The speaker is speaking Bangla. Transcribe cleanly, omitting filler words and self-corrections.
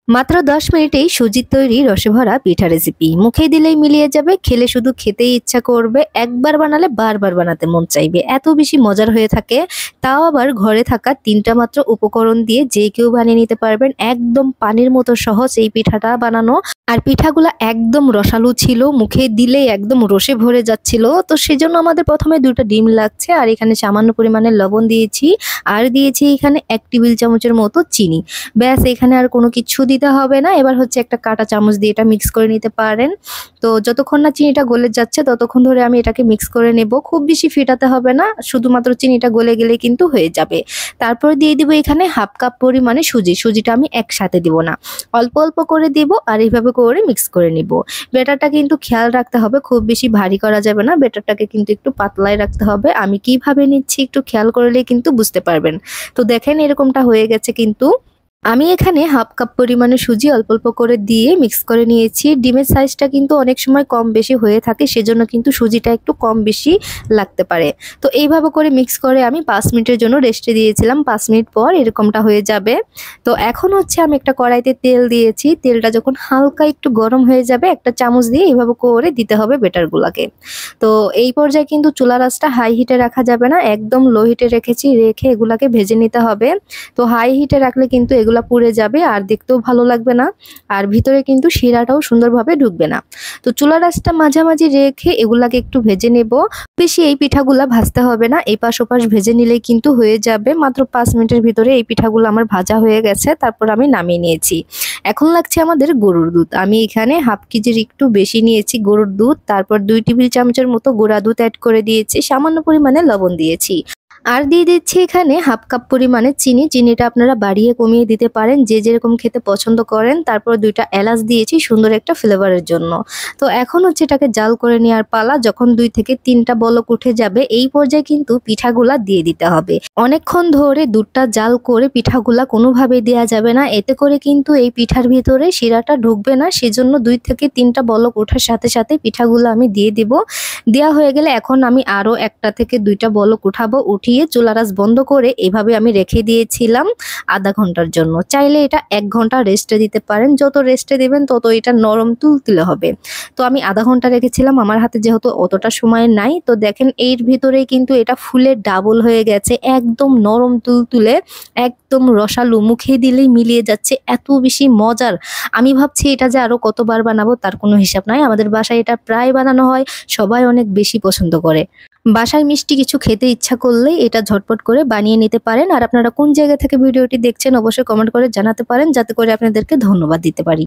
মাত্র 10 মিনিটেই সুজির তৈরি রসে ভরা পিঠা রেসিপি। মুখে দিলেই মিলিয়ে যাবে, খেলে শুধু খেতেই ইচ্ছা করবে। একবার বানালে বারবার বানাতে মন চাইবে। এত বেশি মজার হয়ে থাকে। তাও আবার ঘরে থাকা ৩টা মাত্র উপকরণ দিয়ে যে কেউ বানিয়ে নিতে পারবেন। একদম পানির মতো সহজ এই পিঠাটা বানানো। আর পিঠাগুলা একদম রসালো ছিল, মুখে দিলেই একদম রসে ভরে যাচ্ছিল। তো সেজন্য আমাদের প্রথমে ২টা ডিম লাগছে, আর এখানে সামান্য পরিমাণে লবণ দিয়েছি, আর দিয়েছি এখানে ১ টেবিল চামচের মতো চিনি। ব্যাস, এখানে আর কোনো কিছু দিতে হবে না। এবার হচ্ছে একটা কাঁটা চামচ দিয়ে এটা মিক্স করে নিতে পারেন। তো যতক্ষণ না চিনিটা গলে যাচ্ছে ততক্ষণ ধরে আমি এটাকে মিক্স করে নেব। খুব বেশি ফেটাতে হবে না, শুধুমাত্র চিনিটা গলে গেলে কিন্তু হয়ে যাবে। তারপর দিয়ে দিব এখানে 1/2 কাপ পরিমাণে সুজি। সুজিটা আমি একসাথে দিব না, অল্প অল্প করে দিব, আর এইভাবে করে মিক্স করে নিব। ব্যাটারটা কিন্তু খেয়াল রাখতে হবে, খুব বেশি ভারী করা যাবে না। ব্যাটারটাকে কিন্তু একটু পাতলাই রাখতে হবে। আমি কিভাবে নিচ্ছি একটু খেয়াল করলে কিন্তু বুঝতে পারবেন। তো দেখেন এরকমটা হয়ে গেছে কিন্তু। আমি এখানে 1/2 কাপ পরিমাণে সুজি অল্প অল্প করে দিয়ে মিক্স করে নিয়েছি। ডিমের সাইজটা কিন্তু অনেক সময় কম বেশি হয়ে থাকে, সেজন্য কিন্তু সুজিটা একটু কম বেশি লাগতে পারে। তো এইভাবে করে মিক্স করে আমি 5 মিনিটের জন্য রেস্টে দিয়েছিলাম। 5 মিনিট পর এরকমটা হয়ে যাবে। তো এখন হচ্ছে আমি একটা কড়াইতে তেল দিয়েছি। তেলটা যখন হালকা একটু গরম হয়ে যাবে, একটা চামচ দিয়ে এইভাবে করে দিতে হবে বেটারগুলাকে। তো এই পর্যায়ে কিন্তু চুলার আঁচটা হাই হিটে রাখা যাবে না, একদম লো হিটে রেখেছি। রেখে এগুলাকে ভেজে নিতে হবে। তো হাই হিটে রাখলে কিন্তু এগুলা পুড়ে যাবে আর দেখতেও ভালো লাগবে না, আর ভিতরে কিন্তু শিরাটাও সুন্দরভাবে ঢুকবে না। তো চুলার আঁচটা মাঝামাঝি রেখে এগুলাকে একটু ভেজে নেব। বেশি এই পিঠাগুলা ভাজতে হবে না, এপাশ ওপাশ ভেজে নিলেই কিন্তু হয়ে যাবে। মাত্র 5 মিনিটের ভিতরে এই পিঠাগুলো আমার ভাজা হয়ে গেছে। তারপর আমি নামিয়ে নিয়েছি। এখন লাগছে আমাদের গরুর দুধ। আমি এখানে 1/2 কেজির একটু বেশি নিয়েছি গরুর দুধ। তারপর 2 টেবিল চামচের মতো গুঁড়া দুধ অ্যাড করে দিয়েছি, সামান্য পরিমাণে লবণ দিয়েছি। আর দিয়ে দিচ্ছি এখানে 1/2 কাপ পরিমাণে চিনি। চিনিটা আপনারা বাড়িয়ে কমিয়ে দিতে পারেন, যে যেরকম খেতে পছন্দ করেন। তারপর 2টা এলাচ দিয়েছি সুন্দর একটা ফ্লেভারের জন্য। তো এখন হচ্ছে এটাকে জাল করে নেওয়ার পালা। যখন 2 থেকে 3টা বলক উঠে যাবে, এই পর্যায়ে কিন্তু পিঠাগুলা দিয়ে দিতে হবে। অনেকক্ষণ ধরে দুধটা জাল করে পিঠাগুলা কোনোভাবেই দেওয়া যাবে না, এতে করে কিন্তু এই পিঠার ভিতরে শিরাটা ঢুকবে না। সেজন্য 2 থেকে 3টা বলক ওঠার সাথে সাথে পিঠাগুলো আমি দিয়ে দিব। দেওয়া হয়ে গেলে এখন আমি আরও 1টা থেকে 2টা বলক উঠাবো। উঠিয়ে চুলার আঁচ বন্ধ করে এভাবে আমি রেখে দিয়েছিলাম আধা ঘন্টার জন্য। চাইলে এটা 1 ঘন্টা রেস্টে দিতে পারেন, যত রেস্টে দিবেন তত এটা নরম তুলতুলে হবে। তো আমি আধা ঘন্টা রেখেছিলাম, আমার হাতে যেহেতু অতটা সময় নাই। তো দেখেন এর ভিতরেই কিন্তু এটা ফুলে ডাবল হয়ে গেছে, একদম নরম তুলতুলে, একদম রসালো, মুখে দিলেই মিলিয়ে যাচ্ছে, এত বেশি মজার। আমি ভাবছি এটা যে আরো কতবার বানাবো তার কোনো হিসাব নাই। আমাদের বাসায় এটা প্রায় বানানো হয়, সবাই অনেক বেশি পছন্দ করে। বাসায় মিষ্টি কিছু খেতে ইচ্ছা করলে এটা ঝটপট করে বানিয়ে নিতে পারেন। আর আপনারা কোন জায়গা থেকে ভিডিওটি দেখছেন অবশ্যই কমেন্ট করে জানাতে পারেন, যাতে করে আপনাদেরকে ধন্যবাদ দিতে পারি।